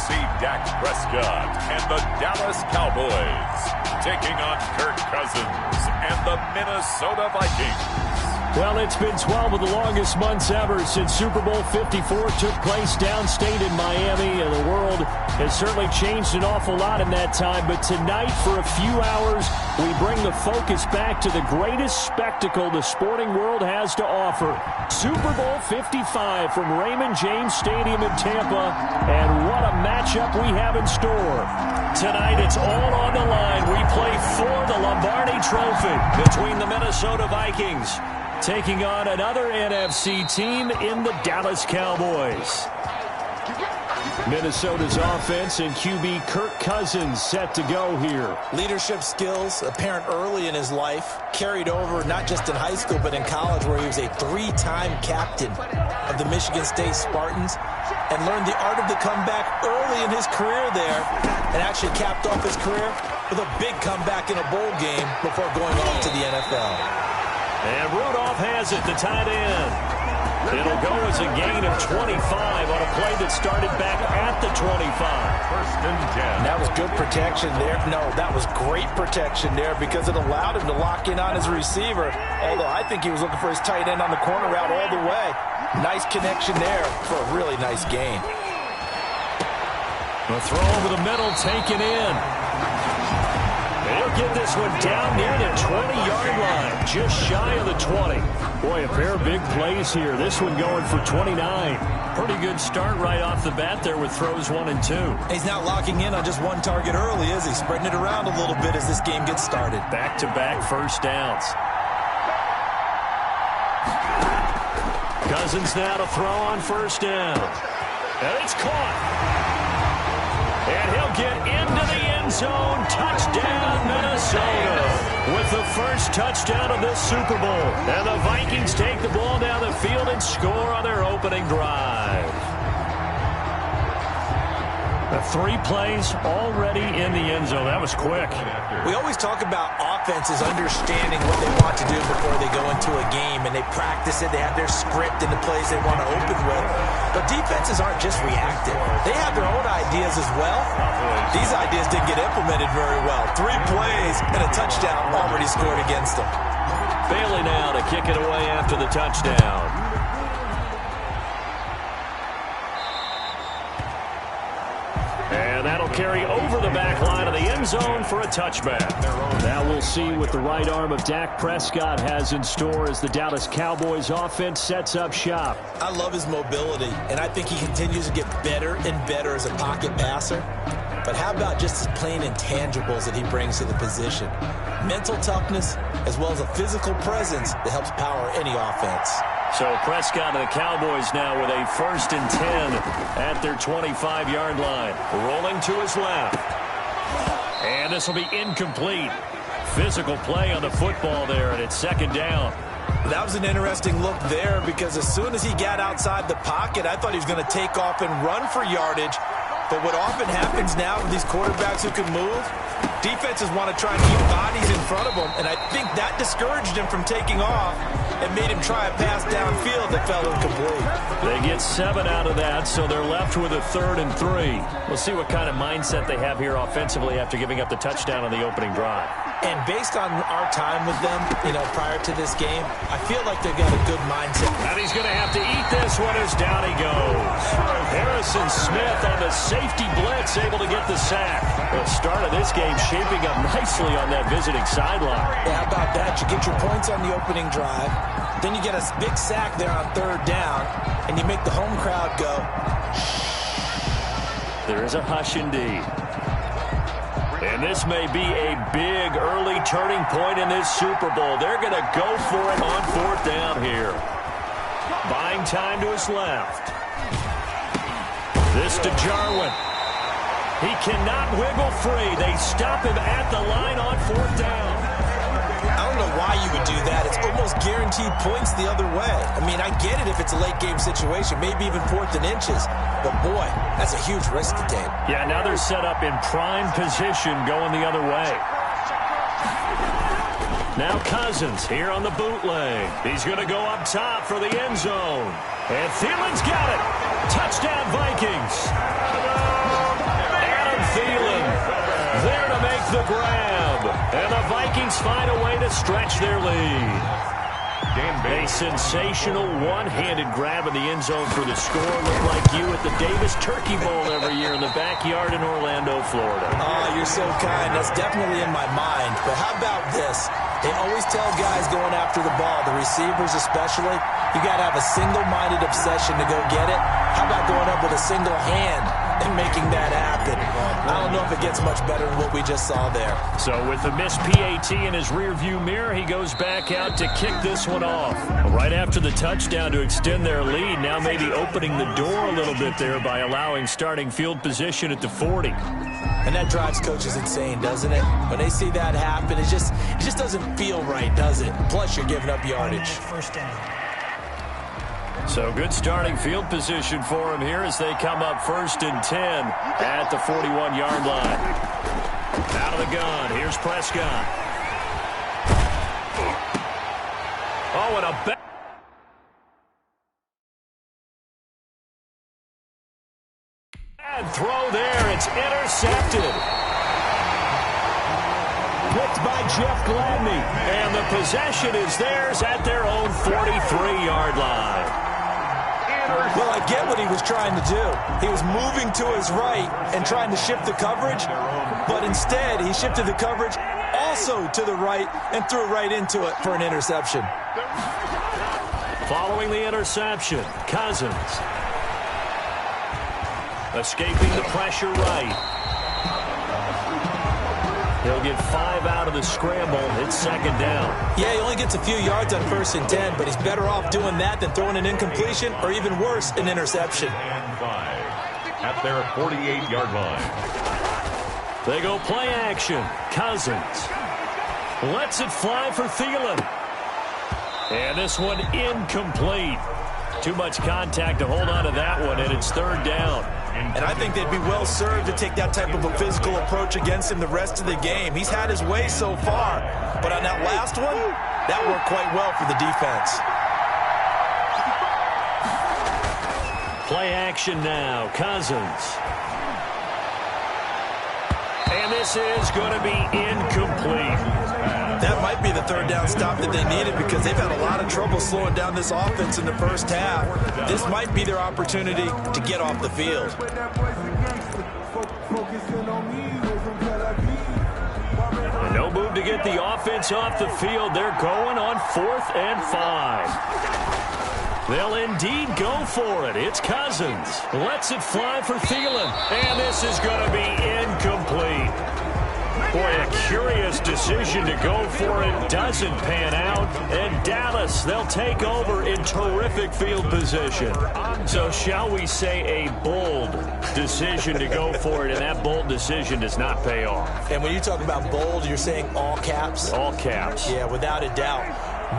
see Dak Prescott and the Dallas Cowboys taking on Kirk Cousins and the Minnesota Vikings. Well, it's been 12 of the longest months ever since Super Bowl 54 took place downstate in Miami, and the world has certainly changed an awful lot in that time. But tonight, for a few hours, we bring the focus back to the greatest spectacle the sporting world has to offer. Super Bowl 55 from Raymond James Stadium in Tampa, and what a matchup we have in store. Tonight, it's all on the line. We play for the Lombardi Trophy between the Minnesota Vikings taking on another NFC team in the Dallas Cowboys. Minnesota's offense and QB Kirk Cousins set to go here. Leadership skills apparent early in his life, carried over not just in high school but in college, where he was a three-time captain of the Michigan State Spartans and learned the art of the comeback early in his career there, and actually capped off his career with a big comeback in a bowl game before going off to the NFL. And Rudolph has it, the tight end. It'll go as a gain of 25 on a play that started back at the 25. First and 10. That was good protection there. No, that was great protection there because it allowed him to lock in on his receiver, although I think he was looking for his tight end on the corner route all the way. Nice connection there for a really nice gain. The throw over the middle, taken in. He'll get this one down near the 20-yard line, just shy of the 20. Boy, a pair of big plays here. This one going for 29. Pretty good start right off the bat there with throws 1 and 2. He's not locking in on just one target early, is he? Spreading it around a little bit as this game gets started. Back-to-back first downs. Cousins now to throw on first down. And it's caught. And he'll get into the end zone. Touchdown, Minnesota. With the first touchdown of this Super Bowl. And the Vikings take the ball down the field and score on their opening drive. The 3 plays already in the end zone. That was quick. We always talk about offenses understanding what they want to do before they go into a game, and they practice it. They have their script and the plays they want to open with. But defenses aren't just reactive. They have their own ideas as well. These ideas didn't get implemented very well. 3 plays and a touchdown already scored against them. Bailey now to kick it away after the touchdown. And that'll carry over the back line of the end zone for a touchback. Now we'll see what the right arm of Dak Prescott has in store as the Dallas Cowboys offense sets up shop. I love his mobility, and I think he continues to get better and better as a pocket passer. But how about just his plain intangibles that he brings to the position? Mental toughness, as well as a physical presence that helps power any offense. So Prescott and the Cowboys now with a 1st and 10 at their 25-yard line. Rolling to his left. And this will be incomplete. Physical play on the football there, and it's 2nd down. That was an interesting look there because as soon as he got outside the pocket, I thought he was going to take off and run for yardage. But what often happens now with these quarterbacks who can move, defenses want to try and keep bodies in front of them, and I think that discouraged him from taking off and made him try a pass downfield that fell incomplete. They get 7 out of that, so they're left with a 3rd and 3. We'll see what kind of mindset they have here offensively after giving up the touchdown on the opening drive. And based on our time with them, prior to this game, I feel like they've got a good mindset. And he's going to have to eat this one as down he goes. Harrison Smith on the safety blitz, able to get the sack. The start of this game shaping up nicely on that visiting sideline. Yeah, how about that? You get your points on the opening drive, then you get a big sack there on 3rd down, and you make the home crowd go. There is a hush indeed. And this may be a big early turning point in this Super Bowl. They're going to go for it on 4th down here. Buying time to his left. This to Jarwin. He cannot wiggle free. They stop him at the line on 4th down. I don't know why you would do that. It's almost guaranteed points the other way. I mean, I get it if it's a late game situation, maybe even 4th and inches. But, boy, that's a huge risk to take. Yeah, now they're set up in prime position going the other way. Now Cousins here on the bootleg. He's going to go up top for the end zone. And Thielen's got it. Touchdown, Vikings. the grab. And the Vikings find a way to stretch their lead. A sensational one-handed grab in the end zone for the score. Look like you at the Davis Turkey Bowl every year in the backyard in Orlando, Florida. Oh, you're so kind. That's definitely in my mind. But how about this? They always tell guys going after the ball, the receivers especially, you got to have a single-minded obsession to go get it. How about going up with a single hand and making that happen? I don't know if it gets much better than what we just saw there. So with the missed PAT in his rearview mirror, he goes back out to kick this one off. Right after the touchdown to extend their lead, now maybe opening the door a little bit there by allowing starting field position at the 40. And that drives coaches insane, doesn't it? When they see that happen, it just doesn't feel right, does it? Plus, you're giving up yardage. First down. So good starting field position for him here as they come up 1st and 10 at the 41-yard line. Out of the gun, here's Prescott. Oh, and a bad throw there. It's intercepted. Picked by Jeff Gladney. And the possession is theirs at their own 43-yard line. Well, I get what he was trying to do. He was moving to his right and trying to shift the coverage, but instead he shifted the coverage also to the right and threw right into it for an interception. Following the interception, Cousins. Escaping the pressure right. He'll get 5 out of the scramble. It's 2nd down. Yeah, he only gets a few yards on 1st and 10, but he's better off doing that than throwing an incompletion or even worse, an interception. And 5 at their 48-yard line. They go play action. Cousins lets it fly for Thielen. And this one incomplete. Too much contact to hold on to that one, and it's 3rd down. And I think they'd be well served to take that type of a physical approach against him the rest of the game. He's had his way so far, but on that last one, that worked quite well for the defense. Play action now, Cousins. And this is going to be incomplete. That might be the 3rd down stop that they needed because they've had a lot of trouble slowing down this offense in the first half. This might be their opportunity to get off the field. And no move to get the offense off the field. They're going on 4th and 5. They'll indeed go for it. It's Cousins. Lets it fly for Thielen. And this is going to be incomplete. Boy, a curious decision to go for it. Doesn't pan out. And Dallas, they'll take over in terrific field position. So shall we say a bold decision to go for it, and that bold decision does not pay off. And when you talk about bold, you're saying all caps? All caps. Yeah, without a doubt.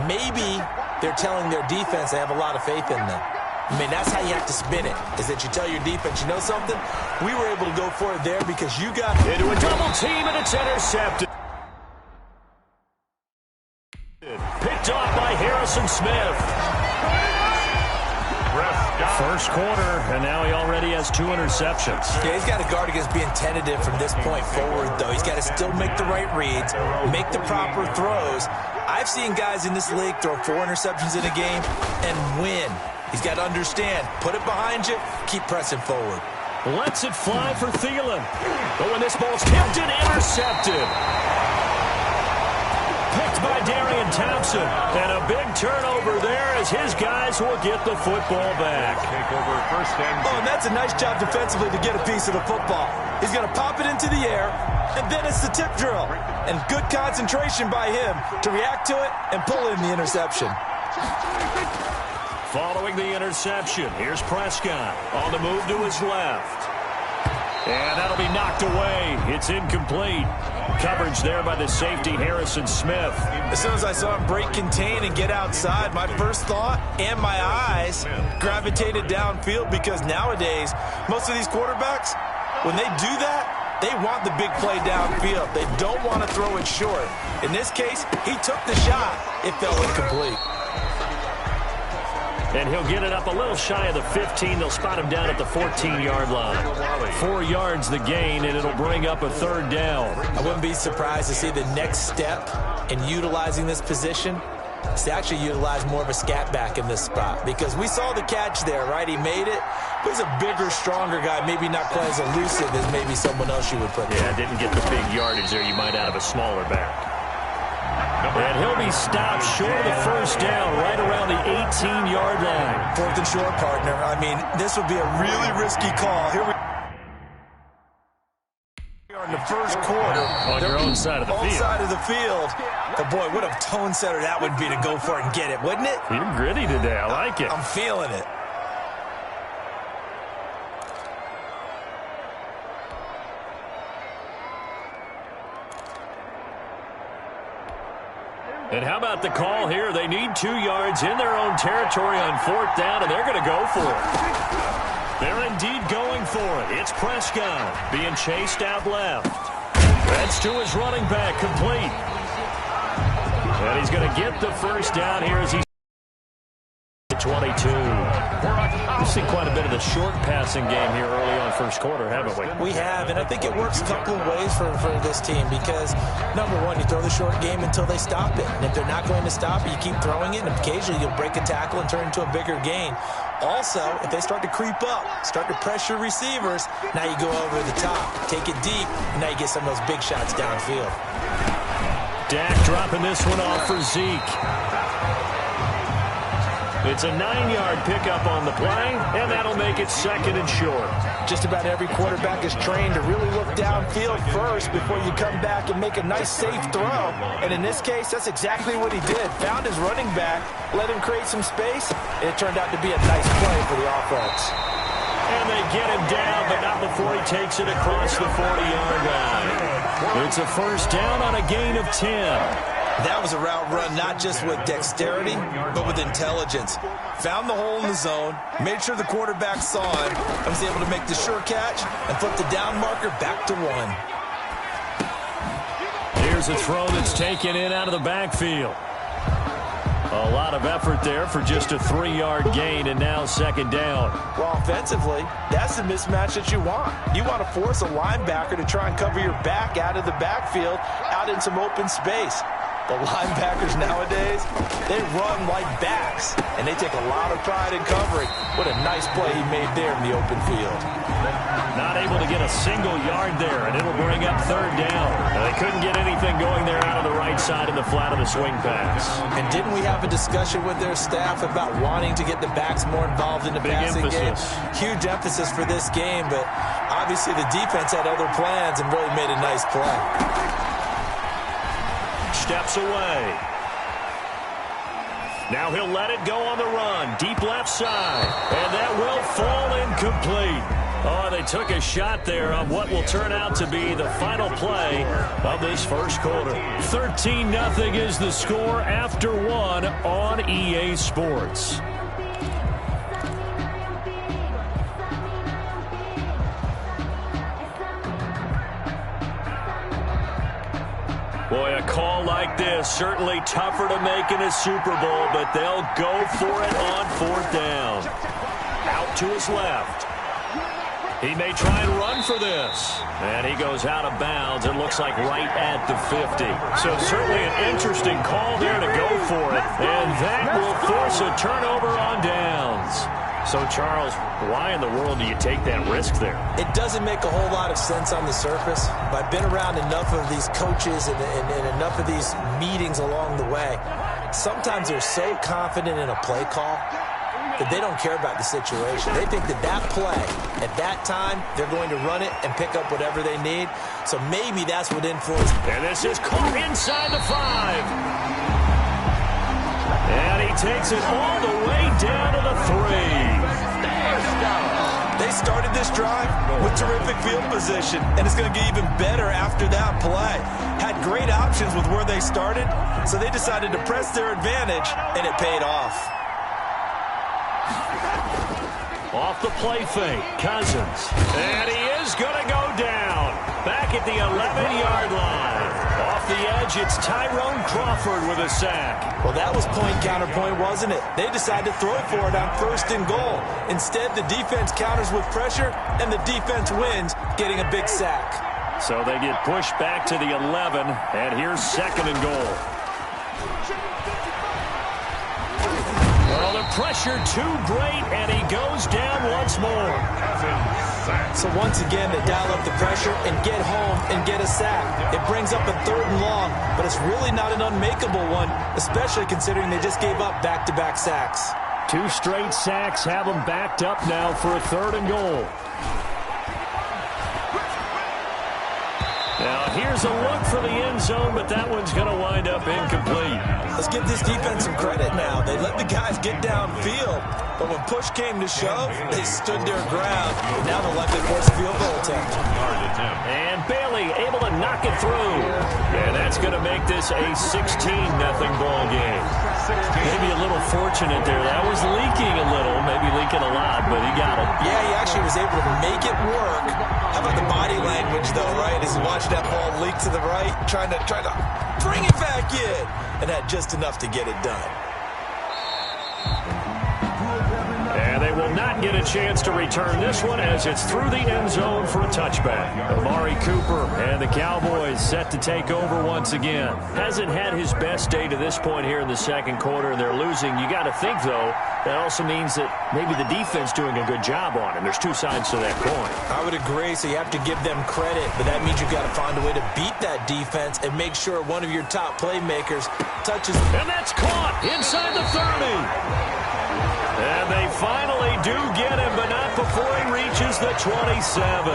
Maybe they're telling their defense they have a lot of faith in them. I mean, that's how you have to spin it, is that you tell your defense, you know something? We were able to go for it there because you got into a double team, and it's intercepted. Picked off by Harrison Smith. First quarter, and now he already has 2 interceptions. Yeah, he's got to guard against being tentative from this point forward, though. He's got to still make the right reads, make the proper throws. I've seen guys in this league throw 4 interceptions in a game and win. He's got to understand, put it behind you, keep pressing forward. Lets it fly for Thielen. But when this ball's tipped and intercepted. Picked by Darian Thompson. And a big turnover there as his guys will get the football back. And that's a nice job defensively to get a piece of the football. He's going to pop it into the air, and then it's the tip drill. And good concentration by him to react to it and pull in the interception. Following the interception, here's Prescott on the move to his left. And that'll be knocked away. It's incomplete. Coverage there by the safety, Harrison Smith. As soon as I saw him break contain and get outside, my first thought and my eyes gravitated downfield because nowadays, most of these quarterbacks, when they do that, they want the big play downfield. They don't want to throw it short. In this case, he took the shot. It fell incomplete. And he'll get it up a little shy of the 15. They'll spot him down at the 14-yard line. 4 yards the gain, and it'll bring up a third down. I wouldn't be surprised to see the next step in utilizing this position is to actually utilize more of a scat back in this spot, because we saw the catch there, right? He made it. But he's a bigger, stronger guy, maybe not quite as elusive as maybe someone else you would put there. Yeah, didn't get the big yardage there you might out of a smaller back. And he'll be stopped short of the first down, right around the 18-yard line. 4th and short, partner. I mean, this would be a really risky call. Here we are in the first quarter. On your own side of the field. Side of the field. But boy, what a tone setter that would be to go for it and get it, wouldn't it? You're gritty today. I like it. I'm feeling it. And how about the call here? They need 2 yards in their own territory on 4th down, and they're going to go for it. They're indeed going for it. It's Prescott being chased out left. That's to his running back, complete. And he's going to get the first down here as he's 22. We've seen quite a bit of the short passing game here early on first quarter, haven't we? We have, and I think it works a couple of ways for this team because, number one, you throw the short game until they stop it. And if they're not going to stop it, you keep throwing it, and occasionally you'll break a tackle and turn it into a bigger gain. Also, if they start to creep up, start to pressure receivers, now you go over the top, take it deep, and now you get some of those big shots downfield. Dak dropping this one off for Zeke. It's a 9-yard pickup on the play, and that'll make it 2nd and short. Just about every quarterback is trained to really look downfield first before you come back and make a nice, safe throw. And in this case, that's exactly what he did. Found his running back, let him create some space, and it turned out to be a nice play for the offense. And they get him down, but not before he takes it across the 40-yard line. It's a first down on a gain of 10. That was a route run not just with dexterity, but with intelligence. Found the hole in the zone, made sure the quarterback saw him, and was able to make the sure catch and flip the down marker back to 1. Here's a throw that's taken in out of the backfield. A lot of effort there for just a 3-yard gain, and now 2nd down. Well, offensively, that's the mismatch that you want. You want to force a linebacker to try and cover your back out of the backfield, out in some open space. The linebackers nowadays, they run like backs, and they take a lot of pride in covering. What a nice play he made there in the open field. Not able to get a single yard there, and it'll bring up 3rd down. They couldn't get anything going there out of the right side in the flat of the swing pass. And didn't we have a discussion with their staff about wanting to get the backs more involved in the passing game? Huge emphasis for this game, but obviously the defense had other plans and really made a nice play. Steps away. Now he'll let it go on the run. Deep left side. And that will fall incomplete. Oh, they took a shot there on what will turn out to be the final play of this first quarter. 13-0 is the score after 1 on EA Sports. Boy, a call like this, certainly tougher to make in a Super Bowl, but they'll go for it on 4th down. Out to his left. He may try and run for this. And he goes out of bounds, it looks like right at the 50. So certainly an interesting call there to go for it. And that will force a turnover on downs. So, Charles, why in the world do you take that risk there? It doesn't make a whole lot of sense on the surface, but I've been around enough of these coaches and enough of these meetings along the way. Sometimes they're so confident in a play call that they don't care about the situation. They think that that play, at that time, they're going to run it and pick up whatever they need. So maybe that's what influenced. And this is caught inside the 5. And he takes it all the way down to the 3. They started this drive with terrific field position, and it's going to get even better after that play. Had great options with where they started, so they decided to press their advantage, and it paid off. Off the play fake, Cousins. And he is going to go down. Back at the 11-yard line. Off the edge, it's Tyrone Crawford with a sack. Well, that was point-counterpoint, wasn't it? They decided to throw for it on 1st and goal. Instead, the defense counters with pressure, and the defense wins, getting a big sack. So they get pushed back to the 11, and here's 2nd and goal. Well, the pressure too great, and he goes down once more. So once again, they dial up the pressure and get home and get a sack. It brings up a 3rd and long, but it's really not an unmakeable one, especially considering they just gave up back-to-back sacks. 2 straight sacks have them backed up now for a 3rd and goal. Now, here's a look for the end zone, but that one's going to wind up incomplete. Let's give this defense some credit now. They let the guys get downfield, but when push came to shove, they stood their ground. Now they'll likely force a field goal attempt. And Bailey able to knock it through. And that's going to make this a 16-0 ball game. Maybe a little fortunate there. That was leaking a little, maybe leaking a lot, but he got it. Yeah, he actually was able to make it work. How about the body language, though, right? As he watched that ball leak to the right, trying to bring it back in, and had just enough to get it done. And they will not get a chance to return this one as it's through the end zone for a touchback. Amari Cooper and the Cowboys set to take over once again. Hasn't had his best day to this point here in the 2nd quarter, and they're losing. You got to think, though, that also means that maybe the defense doing a good job on him. There's 2 sides to that coin. I would agree, so you have to give them credit, but that means you've got to find a way to beat that defense and make sure one of your top playmakers touches. And that's caught inside the 30. And they finally do get him, but not before he reaches the 27.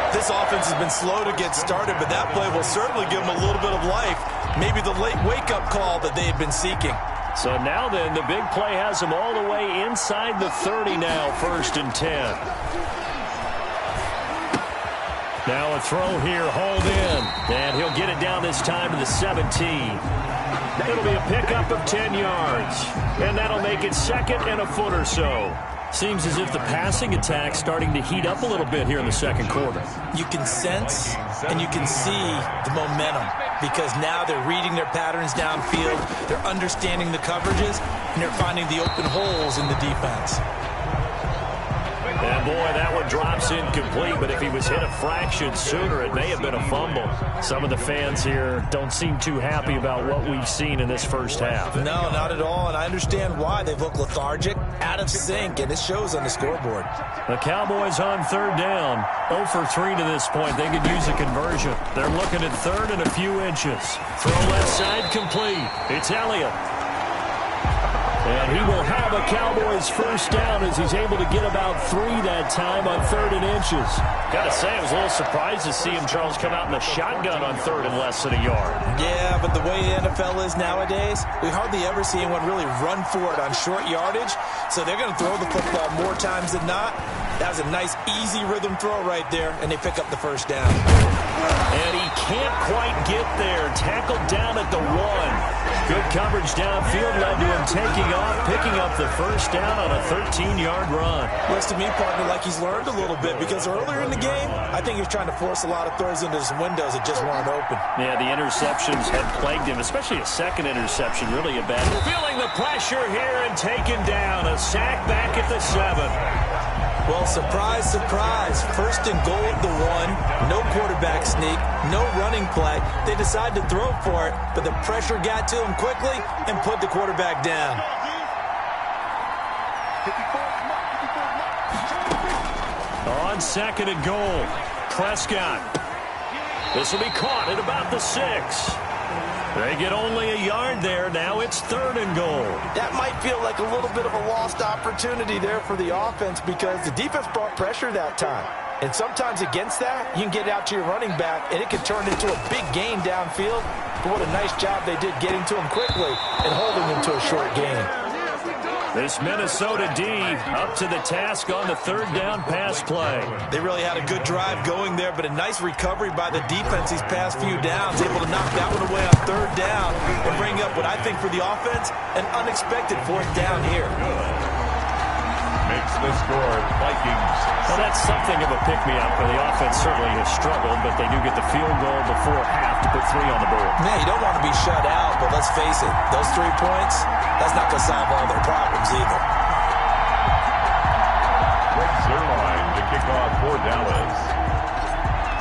This offense has been slow to get started, but that play will certainly give them a little bit of life. Maybe the late wake-up call that they had been seeking. So now then, the big play has him all the way inside the 30 now, 1st and 10. Now a throw here, hauled in, and he'll get it down this time to the 17. It'll be a pickup of 10 yards, and that'll make it 2nd and a foot or so. Seems as if the passing attack's starting to heat up a little bit here in the 2nd quarter. You can sense and you can see the momentum because now they're reading their patterns downfield, they're understanding the coverages, and they're finding the open holes in the defense. And boy, that one drops incomplete, but if he was hit a fraction sooner, it may have been a fumble. Some of the fans here don't seem too happy about what we've seen in this first half. No, not at all, and I understand why. They look lethargic, out of sync, and it shows on the scoreboard. The Cowboys on 3rd down, 0 for 3 to this point. They could use a conversion. They're looking at 3rd and a few inches. Throw left side complete. It's Elliott. And he will have a Cowboys 1st down as he's able to get about 3 that time on 3rd and inches. Got to say, I was a little surprised to see him, Charles, come out in a shotgun on 3rd and less than a yard. Yeah, but the way the NFL is nowadays, we hardly ever see anyone really run for it on short yardage. So they're going to throw the football more times than not. That was a nice, easy rhythm throw right there, and they pick up the 1st down. And he can't quite get there. Tackled down at the 1. Good coverage downfield led to him taking off, picking up the 1st down on a 13-yard run. Looks to me, partner, like he's learned a little bit because earlier in the game, I think he was trying to force a lot of throws into some windows that just weren't open. Yeah, the interceptions had plagued him, especially a 2nd interception, really a bad. Feeling the pressure here and taken down. A sack back at the 7. Well, surprise, surprise. 1st and goal at the 1. No quarterback sneak. No running play. They decide to throw for it, but the pressure got to him quickly and put the quarterback down. On 2nd and goal, Prescott. This will be caught at about the 6. They get only a yard there. Now it's 3rd and goal. That might feel like a little bit of a lost opportunity there for the offense because the defense brought pressure that time. And sometimes against that, you can get out to your running back, and it can turn into a big gain downfield. But what a nice job they did getting to him quickly and holding him to a short gain. This Minnesota D up to the task on the 3rd down pass play. They really had a good drive going there, but a nice recovery by the defense these past few downs, able to knock that one away on 3rd down and bring up what I think for the offense, an unexpected 4th down here. Makes the score Vikings. Well, that That's something of a pick-me-up, where the offense certainly has struggled, but they do get the field goal before half to put 3 on the board. Man, you don't want to be shut out, but let's face it, those 3 points, that's not going to solve all their problems either. Zerline to kick off for Dallas.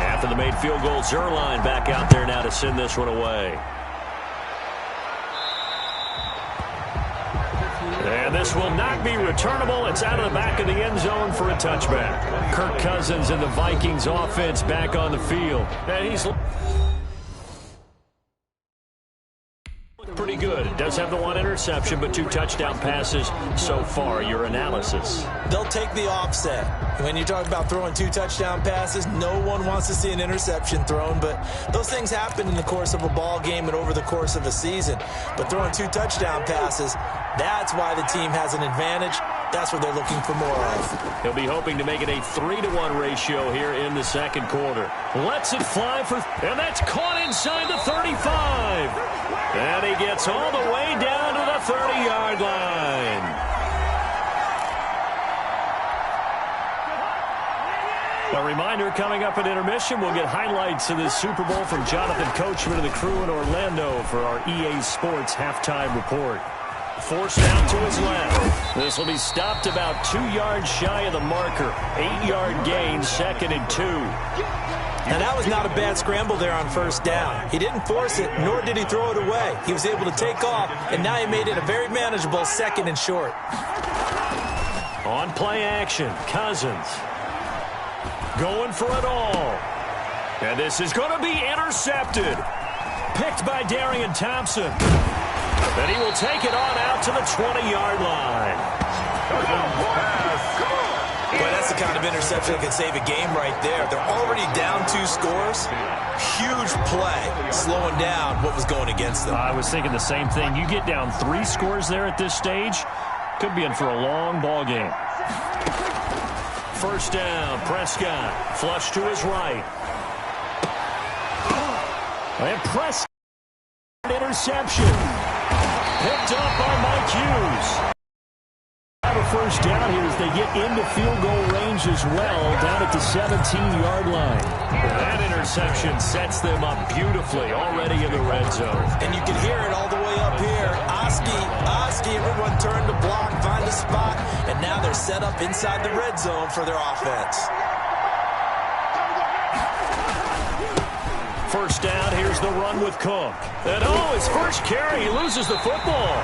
After the made field goal, Zerline back out there now to send this one away. And this will not be returnable. It's out of the back of the end zone for a touchback. Kirk Cousins and the Vikings offense back on the field. And he's pretty good. It does have the 1 interception, but 2 touchdown passes so far. Your analysis? They'll take the offset. When you talk about throwing 2 touchdown passes, no one wants to see an interception thrown, but those things happen in the course of a ball game and over the course of a season. But throwing 2 touchdown passes, that's why the team has an advantage. That's what they're looking for more of. He'll be hoping to make it a 3-to-1 ratio here in the second quarter. Lets it fly for, and that's caught inside the 35. And he gets all the way down to the 30-yard line. A reminder, coming up at intermission, we'll get highlights of this Super Bowl from Jonathan Coachman and the crew in Orlando for our EA Sports halftime report. Forced out to his left. This will be stopped about 2 yards shy of the marker. 8-yard gain, 2nd and 2. Now, that was not a bad scramble there on first down. He didn't force it, nor did he throw it away. He was able to take off, and now he made it a very manageable 2nd and short. On play action, Cousins going for it all. And this is going to be intercepted. Picked by Darian Thompson. And he will take it on out to the 20-yard line. Boy, that's the kind of interception that can save a game right there. They're already down 2 scores. Huge play, slowing down what was going against them. I was thinking the same thing. You get down 3 scores there at this stage, could be in for a long ball game. First down, Prescott, flush to his right. And Prescott, interception. Picked up by Mike Hughes. Have a first down here as they get into field goal range as well, down at the 17-yard line. That interception sets them up beautifully already in the red zone. And you can hear it all the way up here. Oski, everyone turned to block, find a spot, and now they're set up inside the red zone for their offense. First down, here's the run with Cook. And his first carry, he loses the football.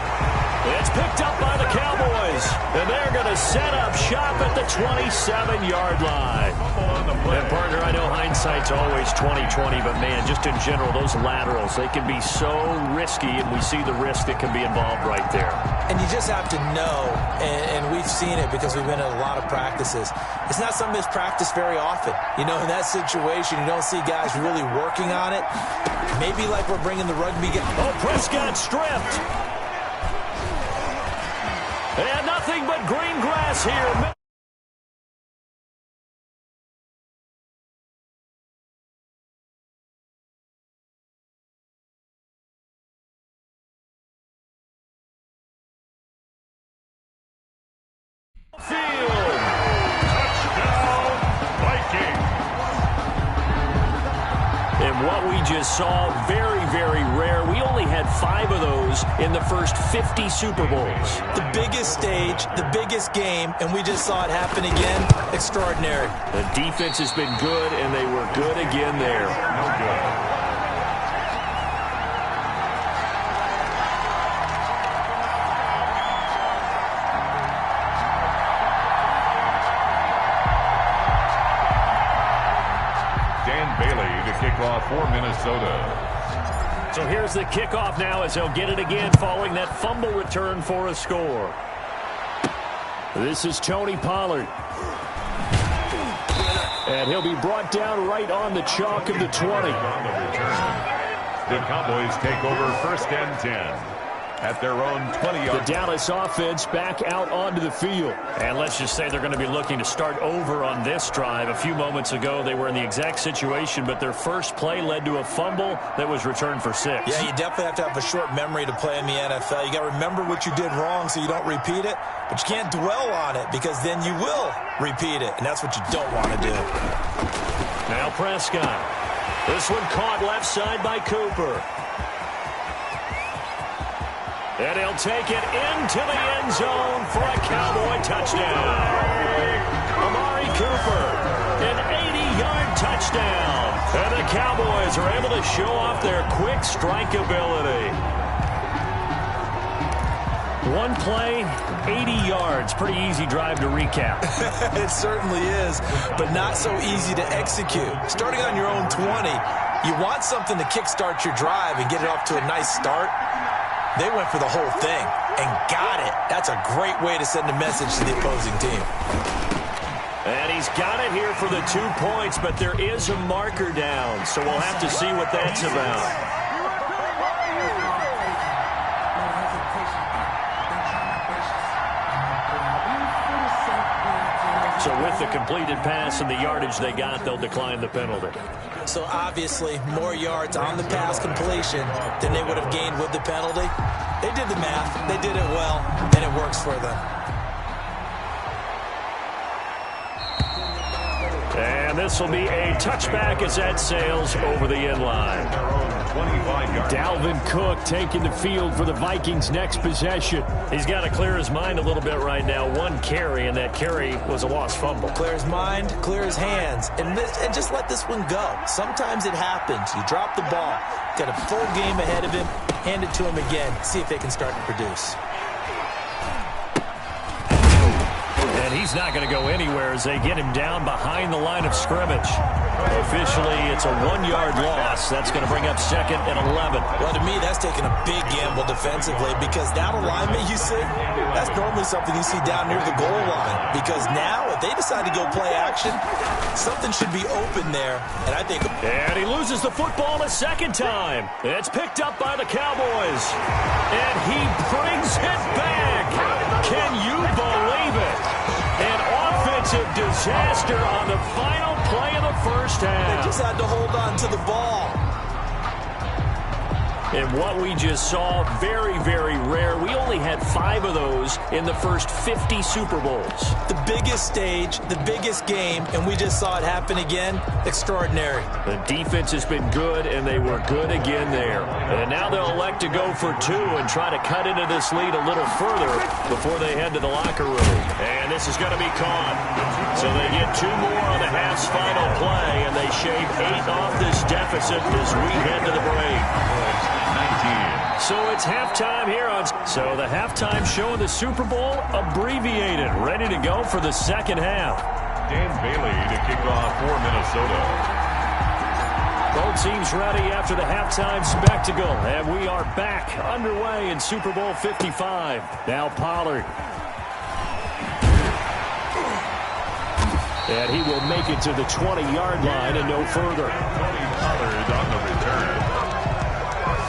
It's picked up by the Cowboys. And they're going to set up shop at the 27-yard line. And partner, I know hindsight's always 20/20, but man, just in general, those laterals, they can be so risky, and we see the risk that can be involved right there. And you just have to know, and we've seen it because we've been at a lot of practices. It's not something that's practiced very often. You know, in that situation, you don't see guys really working on it. Maybe like we're bringing the rugby. Prescott stripped. And nothing but green grass here. Field. Touchdown, Vikings. And what we just saw, very, very rare. We only had 5 of those in the first 50 Super Bowls. The biggest stage, the biggest game, and we just saw it happen again. Extraordinary. The defense has been good, and they were good again there. No good. Kickoff for Minnesota. So here's the kickoff now as they'll get it again following that fumble return for a score. This is Tony Pollard. And he'll be brought down right on the chalk of the 20. The Cowboys take over 1st and 10. at their own 20-yard. The Dallas offense back out onto the field. And let's just say they're going to be looking to start over on this drive. A few moments ago, they were in the exact situation, but their first play led to a fumble that was returned for 6. Yeah, you definitely have to have a short memory to play in the NFL. You got to remember what you did wrong so you don't repeat it, but you can't dwell on it because then you will repeat it, and that's what you don't want to do. Now Prescott. This one caught left side by Cooper. And he'll take it into the end zone for a Cowboy touchdown. Amari Cooper, an 80-yard touchdown. And the Cowboys are able to show off their quick strike ability. One play, 80 yards. Pretty easy drive to recap. It certainly is, but not so easy to execute. Starting on your own 20, you want something to kickstart your drive and get it off to a nice start. They went for the whole thing and got it. That's a great way to send a message to the opposing team. And he's got it here for the 2 points, but there is a marker down, so we'll have to see what that's about. So with the completed pass and the yardage they got, they'll decline the penalty. So obviously more yards on the pass completion than they would have gained with the penalty. They did the math. They did it well, and it works for them. And this will be a touchback as that sails over the end line. Dalvin Cook taking the field for the Vikings' next possession. He's got to clear his mind a little bit right now. One carry, and that carry was a lost fumble. Clear his mind, clear his hands, and just let this one go. Sometimes it happens. You drop the ball. Got a full game ahead of him. Hand it to him again. See if they can start to produce. And he's not going to go anywhere as they get him down behind the line of scrimmage. Officially, it's a 1-yard loss. That's going to bring up 2nd and 11. Well, to me, that's taking a big gamble defensively because that alignment you see, that's normally something you see down near the goal line. Because now, if they decide to go play action, something should be open there. And I think... And he loses the football a second time. It's picked up by the Cowboys. And he brings it back. Can you believe it? An offensive disaster on the final play of the first half. They just had to hold on to the ball. And what we just saw, very, very rare. We only had 5 of those in the first 50 Super Bowls. The biggest stage, the biggest game, and we just saw it happen again. Extraordinary. The defense has been good, and they were good again there. And now they'll elect to go for 2 and try to cut into this lead a little further before they head to the locker room. And this is going to be caught. So they get 2 more on the half's final play, and they shave 8 off this deficit as we head to the break. So it's halftime here on. So the halftime show of the Super Bowl abbreviated, ready to go for the second half. Dan Bailey to kick off for Minnesota. Both teams ready after the halftime spectacle, and we are back underway in Super Bowl 55. Now Pollard. And he will make it to the 20-yard line and no further. Pollard on the return.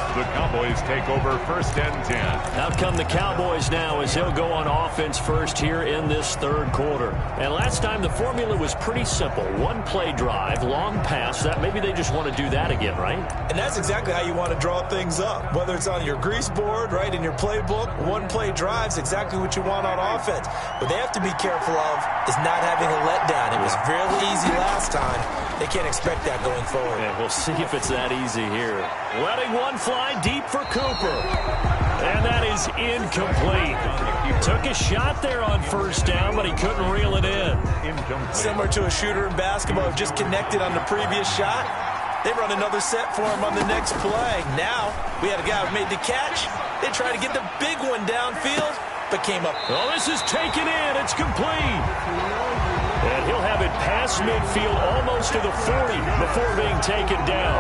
The Cowboys take over 1st and 10. Out come the Cowboys now as he'll go on offense first here in this third quarter. And last time the formula was pretty simple. 1-play drive, long pass. That maybe they just want to do that again, right? And that's exactly how you want to draw things up. Whether it's on your grease board, right, in your playbook, 1-play drive's exactly what you want on offense. What they have to be careful of is not having a letdown. It was really easy last time. They can't expect that going forward. Yeah, we'll see if it's that easy here. Letting one fly deep for Cooper. And that is incomplete. Took a shot there on first down, but he couldn't reel it in. Similar to a shooter in basketball who just connected on the previous shot. They run another set for him on the next play. Now, we had a guy who made the catch. They tried to get the big one downfield, but came up. Oh, this is taken in. It's complete. And he'll have it past midfield almost to the 40 before being taken down.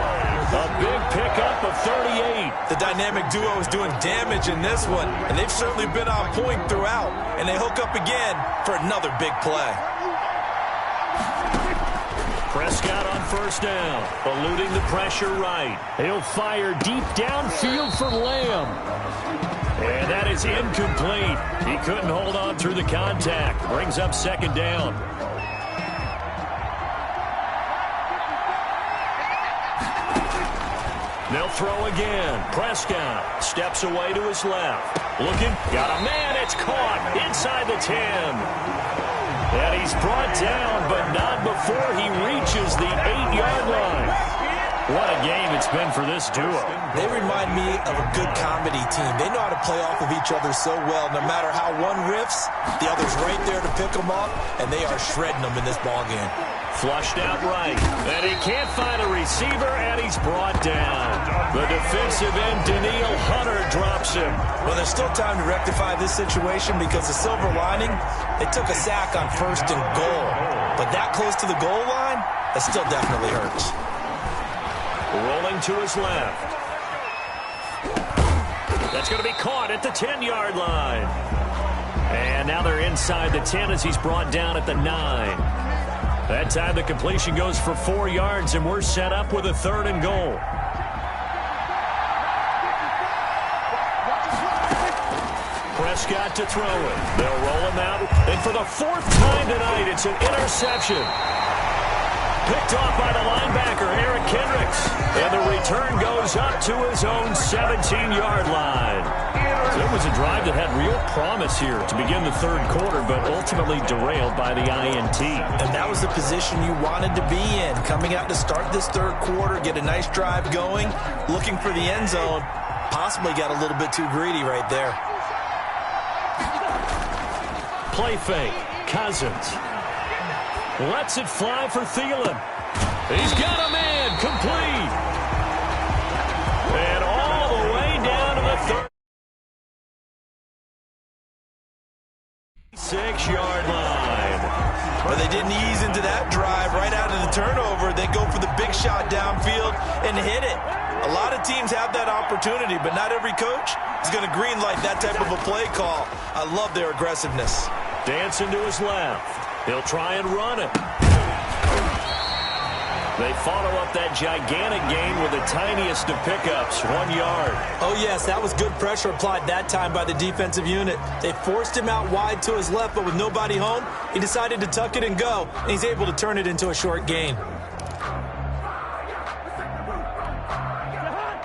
A big pickup of 38. The dynamic duo is doing damage in this one, and they've certainly been on point throughout. And they hook up again for another big play. Prescott on first down, eluding the pressure right. He'll fire deep downfield for Lamb. And that is incomplete. He couldn't hold on through the contact. Brings up second down. They'll throw again. Prescott steps away to his left. Looking, got a man. It's caught inside the 10. And he's brought down, but not before he reaches the 8-yard line. What a game it's been for this duo. They remind me of a good comedy team. They know how to play off of each other so well. No matter how one riffs, the other's right there to pick them up, and they are shredding them in this ballgame. Flushed out right, and he can't find a receiver, and he's brought down. The defensive end, Daniil Hunter, drops him. Well, there's still time to rectify this situation because the silver lining, they took a sack on 1st and goal. But that close to the goal line, that still definitely hurts. Rolling to his left. That's going to be caught at the 10-yard line. And now they're inside the 10 as he's brought down at the 9. That time the completion goes for 4 yards, and we're set up with a 3rd and goal. Prescott to throw it. They'll roll him out. And for the 4th time tonight, it's an interception. Picked off by the linebacker, Eric Kendricks. And the return goes up to his own 17-yard line. So it was a drive that had real promise here to begin the 3rd quarter, but ultimately derailed by the INT. And that was the position you wanted to be in. Coming out to start this 3rd quarter, get a nice drive going, looking for the end zone. Possibly got a little bit too greedy right there. Play fake. Cousins lets it fly for Thielen. He's got a man. Complete. And all the way down to the 36-yard line. But they didn't ease into that drive right out of the turnover. They go for the big shot downfield and hit it. A lot of teams have that opportunity, but not every coach is going to greenlight that type of a play call. I love their aggressiveness. Dancing to his left. He'll try and run it. They follow up that gigantic gain with the tiniest of pickups, 1 yard. Oh, yes, that was good pressure applied that time by the defensive unit. They forced him out wide to his left, but with nobody home, he decided to tuck it and go, and he's able to turn it into a short gain.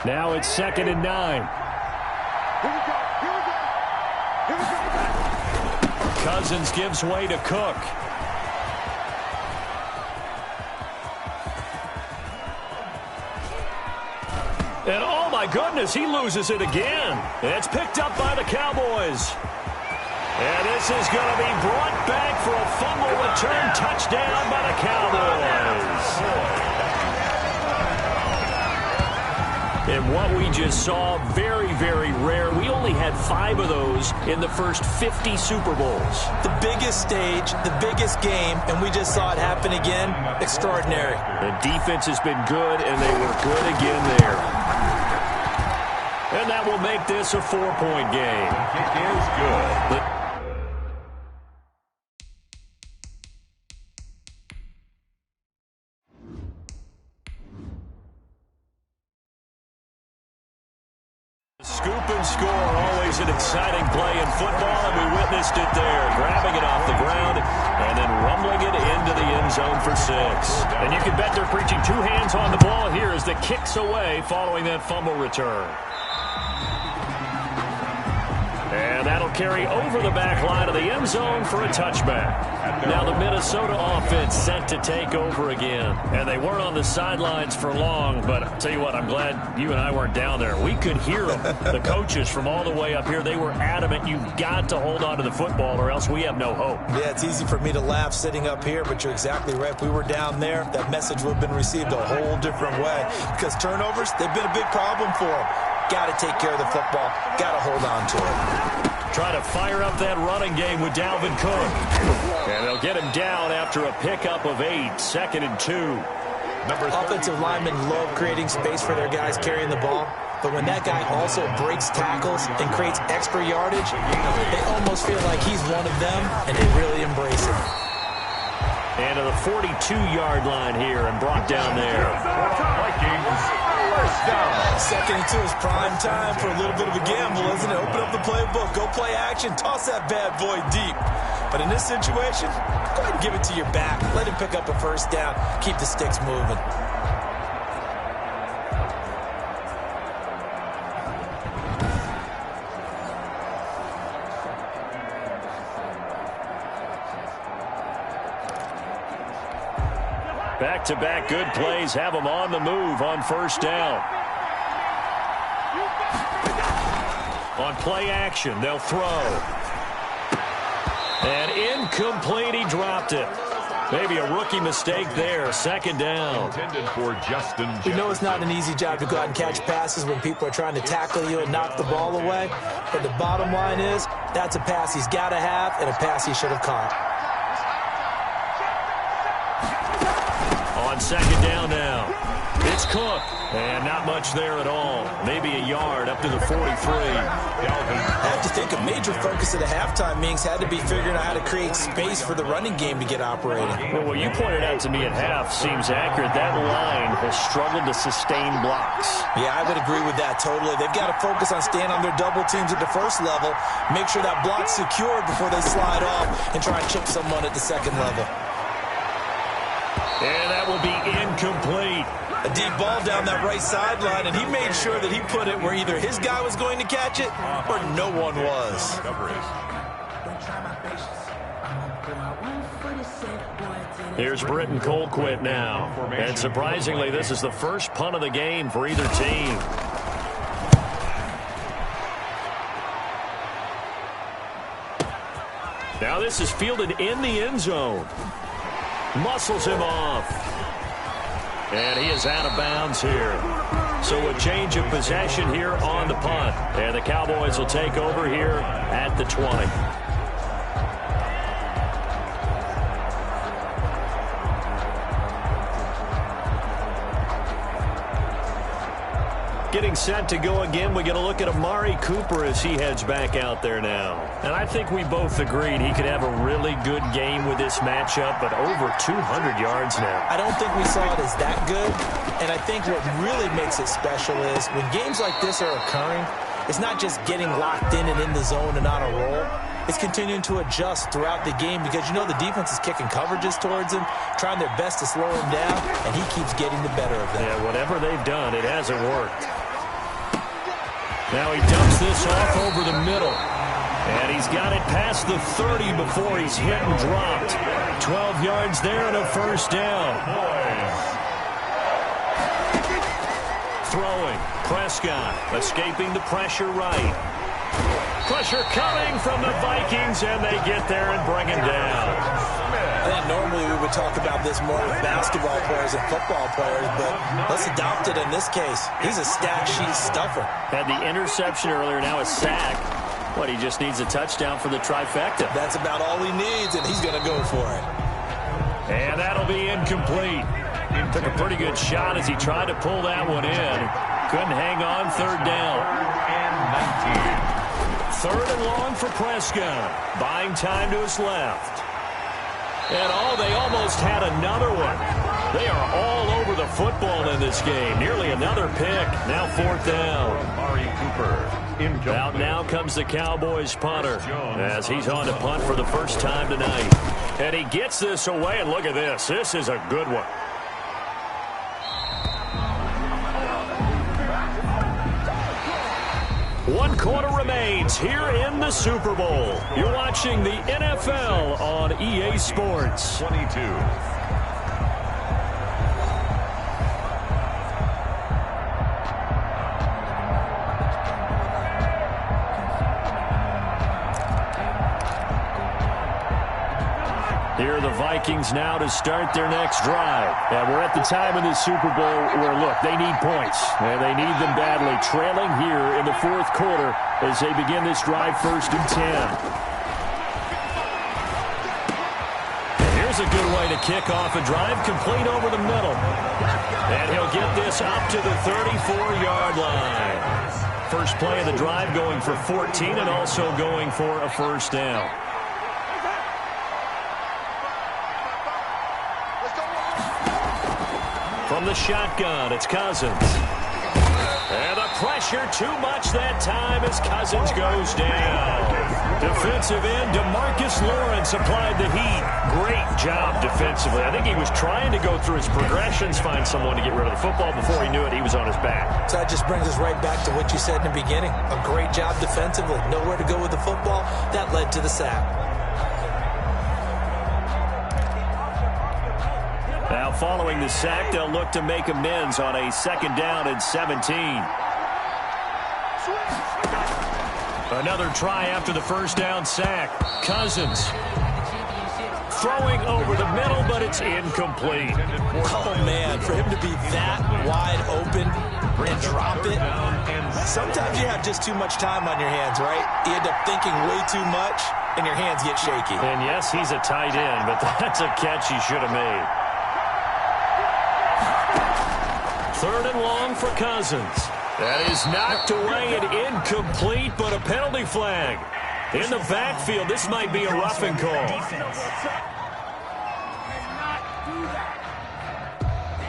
Now it's 2nd and 9. Cousins gives way to Cook. And oh my goodness, he loses it again. It's picked up by the Cowboys. And this is going to be brought back for a fumble return touchdown by the Cowboys. And what we just saw, very, very rare. We only had 5 of those in the first 50 Super Bowls. The biggest stage, the biggest game, and we just saw it happen again. Extraordinary. The defense has been good, and they were good again there. And that will make this a 4-point game. It is good. Scoop and score, always an exciting play in football, and we witnessed it there, grabbing it off the ground and then rumbling it into the end zone for 6. And you can bet they're preaching 2 hands on the ball here as the kick's away following that fumble return. And that'll carry over the back line of the end zone for a touchback. Now the Minnesota offense set to take over again. And they weren't on the sidelines for long, but I'll tell you what, I'm glad you and I weren't down there. We could hear them. The coaches from all the way up here, they were adamant, you've got to hold on to the football or else we have no hope. Yeah, it's easy for me to laugh sitting up here, but you're exactly right. If we were down there, that message would have been received a whole different way. Because turnovers, they've been a big problem for them. Got to take care of the football. Got to hold on to it. Try to fire up that running game with Dalvin Cook. And they'll get him down after a pickup of 8, 2nd and 2. Offensive linemen love creating space for their guys carrying the ball. But when that guy also breaks tackles and creates extra yardage, they almost feel like he's one of them, and they really embrace it. And to the 42-yard line here and brought down there. first down. Second and 2 is prime time for a little bit of a gamble, isn't it? Open up the playbook, go play action, toss that bad boy deep. But in this situation, go ahead and give it to your back. Let him pick up a first down. Keep the sticks moving. Back-to-back good plays have them on the move on first down. On play action, they'll throw. And incomplete, he dropped it. Maybe a rookie mistake there, second down. Intended for Justin Jefferson. We know it's not an easy job to go out and catch passes when people are trying to tackle you and knock the ball away. But the bottom line is, that's a pass he's got to have and a pass he should have caught. On second down now, it's Cook, and not much there at all. Maybe a yard up to the 43. I have to think a major focus of the halftime meetings had to be figuring out how to create space for the running game to get operating. Well, what you pointed out to me at half seems accurate. That line has struggled to sustain blocks. Yeah, I would agree with that totally. They've got to focus on staying on their double teams at the first level, make sure that block's secured before they slide off and try and chip someone at the second level. And that will be incomplete. A deep ball down that right sideline, and he made sure that he put it where either his guy was going to catch it or no one was. Here's Britton Colquitt now. And surprisingly, this is the first punt of the game for either team. Now this is fielded in the end zone. Muscles him off. And he is out of bounds here. So a change of possession here on the punt. And the Cowboys will take over here at the 20. Getting set to go again, we get a look at Amari Cooper as he heads back out there now. And I think we both agreed he could have a really good game with this matchup, but over 200 yards now. I don't think we saw it as that good, and I think what really makes it special is when games like this are occurring, it's not just getting locked in and in the zone and on a roll. It's continuing to adjust throughout the game because you know the defense is kicking coverages towards him, trying their best to slow him down, and he keeps getting the better of them. Yeah, whatever they've done, it hasn't worked. Now he dumps this off over the middle. And he's got it past the 30 before he's hit and dropped. 12 yards there and a first down. Throwing. Prescott escaping the pressure right. Pressure coming from the Vikings, and they get there and bring him down. I think normally we would talk about this more with basketball players and football players, but let's adopt it in this case. He's a stat sheet stuffer. Had the interception earlier, now a sack. What, he just needs a touchdown for the trifecta. That's about all he needs, and he's going to go for it. And that'll be incomplete. Took a pretty good shot as he tried to pull that one in. Couldn't hang on, third down. And 19. Third and long for Prescott. Buying time to his left. And they almost had another one. They are all over the football in this game. Nearly another pick. Now fourth down. Amari Cooper. Out now comes the Cowboys punter as he's on to punt for the first time tonight. And he gets this away, and look at this. This is a good one. One quarter remains here in the Super Bowl. You're watching the NFL on EA Sports. 22. Here are the Vikings now to start their next drive. And we're at the time in the Super Bowl where, look, they need points. And they need them badly. Trailing here in the fourth quarter as they begin this drive, 1st and 10. And here's a good way to kick off a drive, complete over the middle. And he'll get this up to the 34-yard line. First play of the drive going for 14 and also going for a first down. From the shotgun, it's Cousins. And the pressure too much that time as Cousins goes down. Defensive end DeMarcus Lawrence applied the heat. Great job defensively. I think he was trying to go through his progressions, find someone to get rid of the football. Before he knew it, he was on his back. So that just brings us right back to what you said in the beginning. A great job defensively. Nowhere to go with the football. That led to the sack. Now following the sack, they'll look to make amends on a 2nd down and 17. Another try after the 1st down sack. Cousins throwing over the middle, but it's incomplete. Oh, man, for him to be that wide open and drop it. Sometimes you have just too much time on your hands, right? You end up thinking way too much, and your hands get shaky. And yes, he's a tight end, but that's a catch he should have made. 3rd and long for Cousins. That is knocked away and incomplete, but a penalty flag. In the backfield, this might be a roughing call.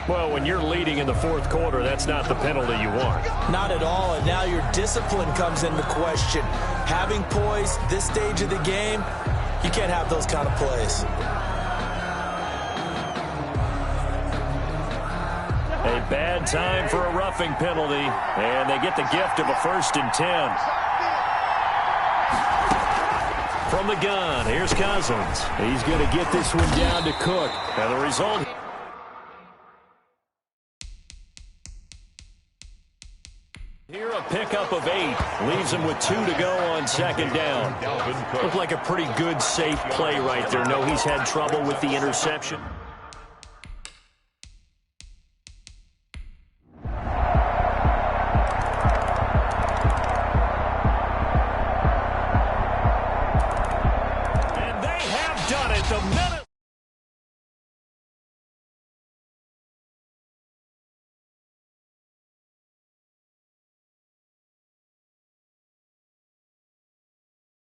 Well, when you're leading in the 4th quarter, that's not the penalty you want. Not at all, and now your discipline comes into question. Having poise this stage of the game, you can't have those kind of plays. A bad time for a roughing penalty, and they get the gift of a 1st and 10. From the gun, here's Cousins. He's going to get this one down to Cook. And the result... Here a pickup of 8. Leaves him with 2 to go on 2nd down. Looked like a pretty good, safe play right there. No, he's had trouble with the interception. And they have done it. The